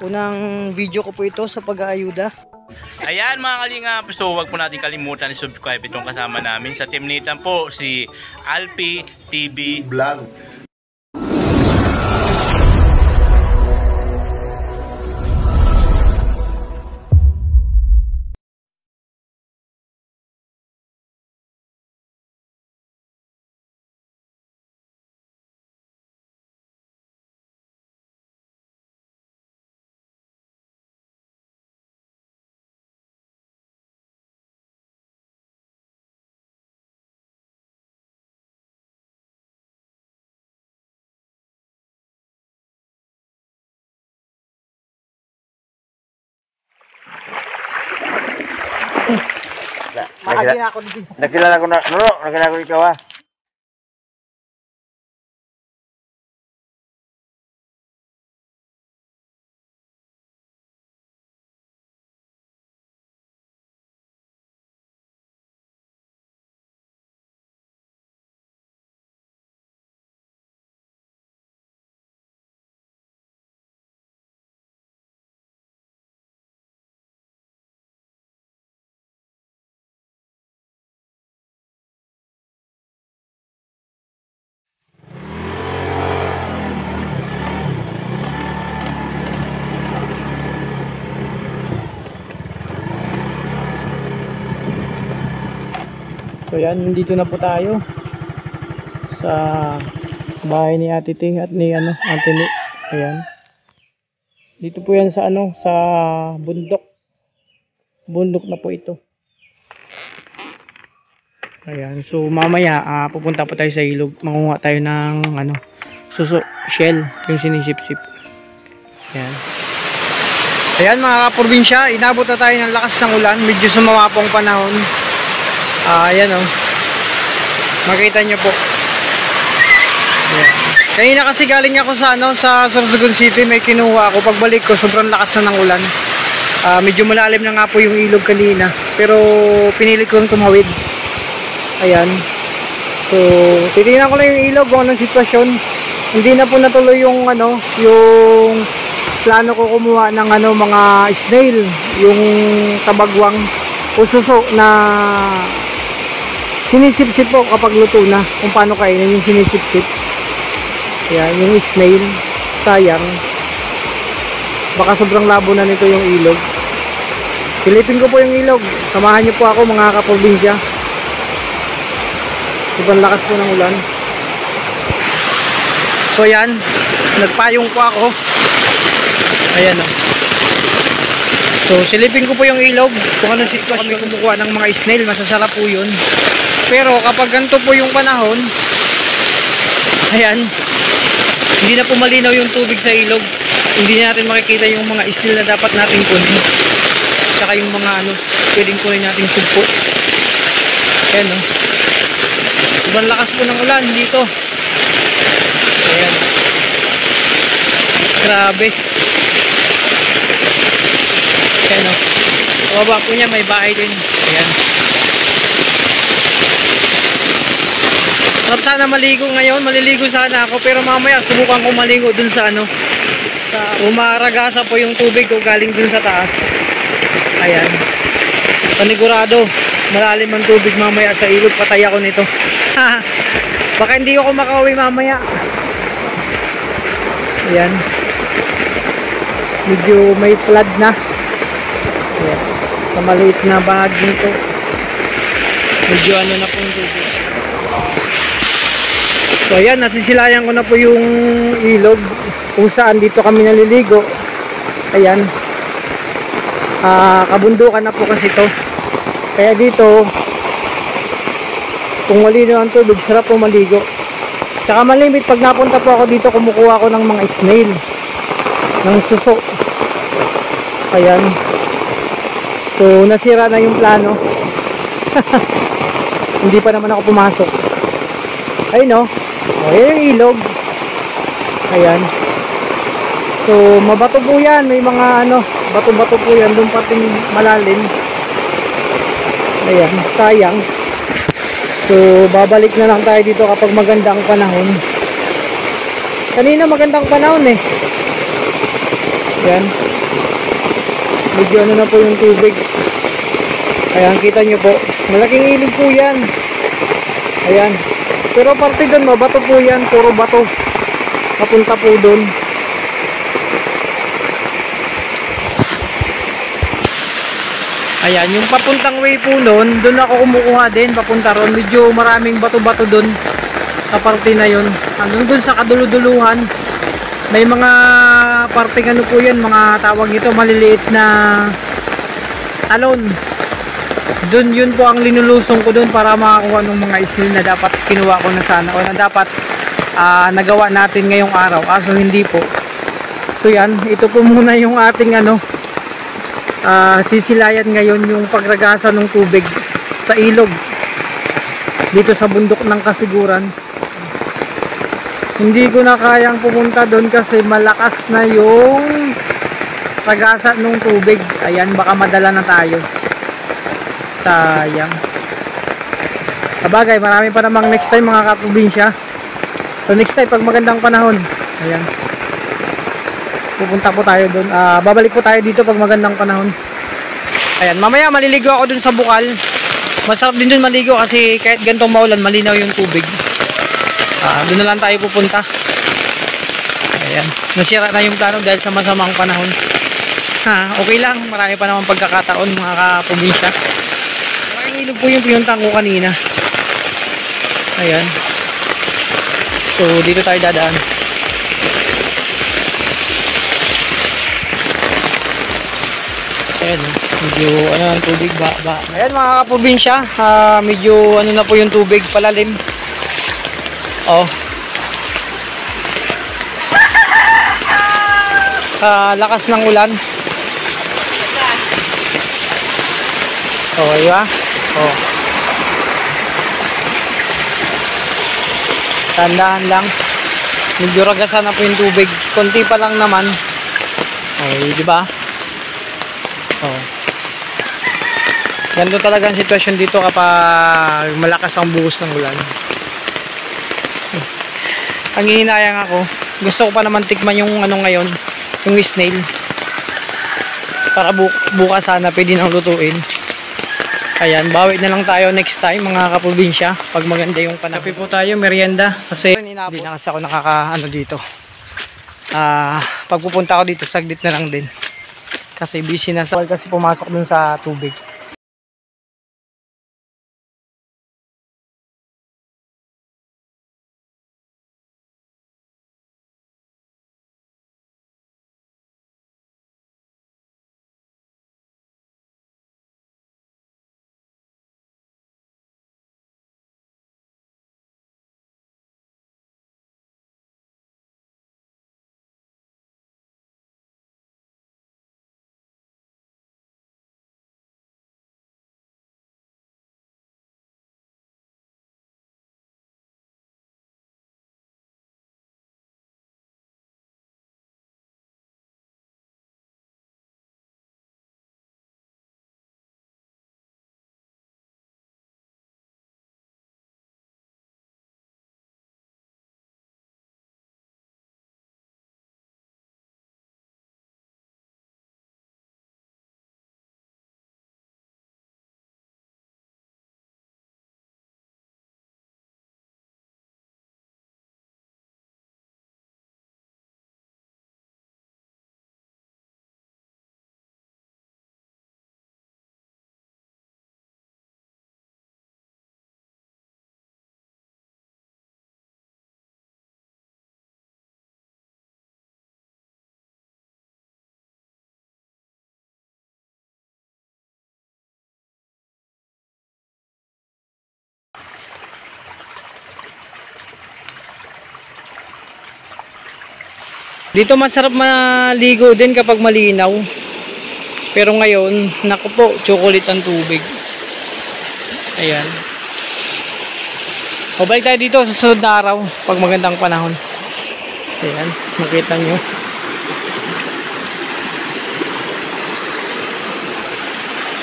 Unang video ko po ito sa pag-aayuda. Ayan mga kalingap, so huwag po natin kalimutan i-subscribe itong kasama namin sa Team Nathan po, si Alpi TV Vlog. Nakilala ko na, nakilala ko ikaw ha. So yan, nandito na po tayo sa bahay ni Ate Ting at ni Ate Ni. Ayan. Dito po yan sa sa bundok. Bundok na po ito. Ayan, so mamaya pupunta po tayo sa ilog. Manguha tayo ng suso, shell, yung sinisip-sip. Ayan. Ayan mga kaprobinsya, inabot na tayo ng lakas ng ulan. Medyo sumawa pong panahon. Ayan makita nyo po. Ayan. Kanina kasi galing ako sa Sorsogon City, may kinuha ako. Pagbalik ko sobrang lakas na ng ulan. Medyo malalim na nga po yung ilog kanina, pero pinili ko tumawid. Ayan, so titingnan ko lang yung ilog kung anong sitwasyon. Hindi na po natuloy yung yung plano ko kumuha ng mga snail, yung tabagwang o suso na sinisip-sip po kapag luto na, kung paano kainin yung sinisip-sip. Ayan, yung snail, sayang. Baka sobrang labo na nito yung ilog. Silipin ko po yung ilog. Samahan niyo po ako mga kaprobinsya. Sobrang lakas po ng ulan. So yan, nagpayong po ako. Ayan So silipin ko po yung ilog. Kung anong sitwasyon kami kumukuha ng mga snail, masasarap po yun. Pero kapag ganito po yung panahon, ayan, hindi na po malinaw yung tubig sa ilog. Hindi natin makikita yung mga snail na dapat natin kunin. Saka yung mga pwedeng kunin natin sugpo. Ayan sobrang lakas po ng ulan dito. Ayan. Grabe. Ayan sa baba po niya may bahay din. Ayan. Sarap sana maligo ngayon. Maliligo sana ako, pero mamaya subukan ko maligo dun sa umaragasa po yung tubig ko galing dun sa taas. Ayan. Panigurado malalim ang tubig mamaya sa ilog. Patay ako nito. Baka hindi ako makauwi mamaya. Ayan. Medyo may flood na. Ayan. Sa maliit na bahagi nito. Medyo na pong tubig. So ayan, nasisilayan ko na po yung ilog kung saan dito kami naliligo. Ayan. Kabundukan na po kasi ito. Kaya dito, kung malinaw ang tubig, sarap po maligo. Tsaka malimit, pag napunta po ako dito, kumukuha ako ng mga snail, ng suso. Ayan. So nasira na yung plano. Hindi pa naman ako pumasok. Ayun ayan yung ilog. Ayan. So mabato po yan. May mga bato-bato po yan. Doon pating malalim. Ayan, sayang. So babalik na lang tayo dito kapag maganda ang panahon. Kanina magandang panahon Ayan. medyo ano na po yung tubig. Ayan, kita nyo po. Malaking ilog po yan. Ayan. Pero parte doon, mabato po yan. Puro bato. Papunta po doon. Ayan, yung papuntang way po doon, doon ako kumukuha din, papunta ron. Medyo maraming bato-bato doon sa parte na yun. Hanggang doon sa kaduluduluhan, may mga parte ano po yan, mga tawag ito, maliliit na talon. Doon yun po ang linulusong ko doon para makakuha ng mga snail na dapat kinuha ko na sana o na dapat nagawa natin ngayong araw. Kaso hindi po. So yan, ito po muna yung ating ano, sisilayan ngayon, yung pagragasa ng tubig sa ilog dito sa bundok ng Kasiguran. Hindi ko na kayang pumunta doon kasi malakas na yung ragasa ng tubig. Ayan, baka madala na tayo. Sayang. Sabagay, marami pa namang next time mga kaprobinsya. So next time pag magandang panahon, ayan, pupunta po tayo doon. Babalik po tayo dito pag magandang panahon. Ayan, mamaya maliligo ako doon sa bukal. Masarap din doon maligo kasi kahit ganitong maulan, malinaw yung tubig. Doon na lang tayo pupunta. Ayan, nasira na yung plano dahil sa masamang panahon. Okay lang, marami pa naman pagkakataon mga kaprobinsya. Maraming ilog po yung pinuntang ko kanina. Ayan. So dito tayo dadaan. Ayan, medyo ano ang tubig ba. Ayan mga kaprobinsya, medyo ano na po yung tubig, palalim. Oh. Lakas ng ulan. Oh, diba? Oh. Tandaan lang. Medyo ragasan na po yung tubig. Konti pa lang naman. Okay, diba? Oh. Ganito talaga ang sitwasyon dito kapag malakas ang buhos ng ulan. Ang hihinayang ako, gusto ko pa naman tikman yung ano ngayon, yung snail. Para bukas sana pwede nang lutuin. Ayan, bawi na lang tayo next time mga kaprobinsya pag maganda yung panahon. Kape po tayo, merienda. Kasi hindi na kasi ako nakakaano dito. Pagpupunta ako dito, saglit na lang din. Kasi busy na sa kasi pumasok dun sa tubig. Dito masarap maligo din kapag malinaw. Pero ngayon, naku po, chocolate ang tubig. Ayan. O balik tayo dito sa sunod na araw pag magandang panahon. Ayan, makita nyo.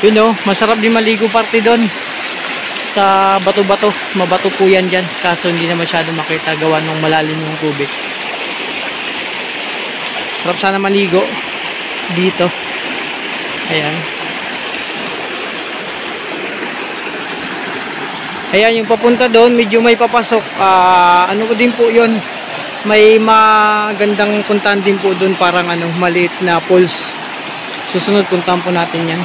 Yun o, masarap din maligo parte doon. Sa bato-bato, mabato po yan dyan. Kaso hindi na masyado makita gawa ng malalim yung tubig. Sarap sana maligo dito. Ayan. Ayan, yung papunta doon, medyo may papasok. Ano ko din po yun, may magandang puntahan din po doon, parang ano, maliit na pools. Susunod puntahan po natin yan.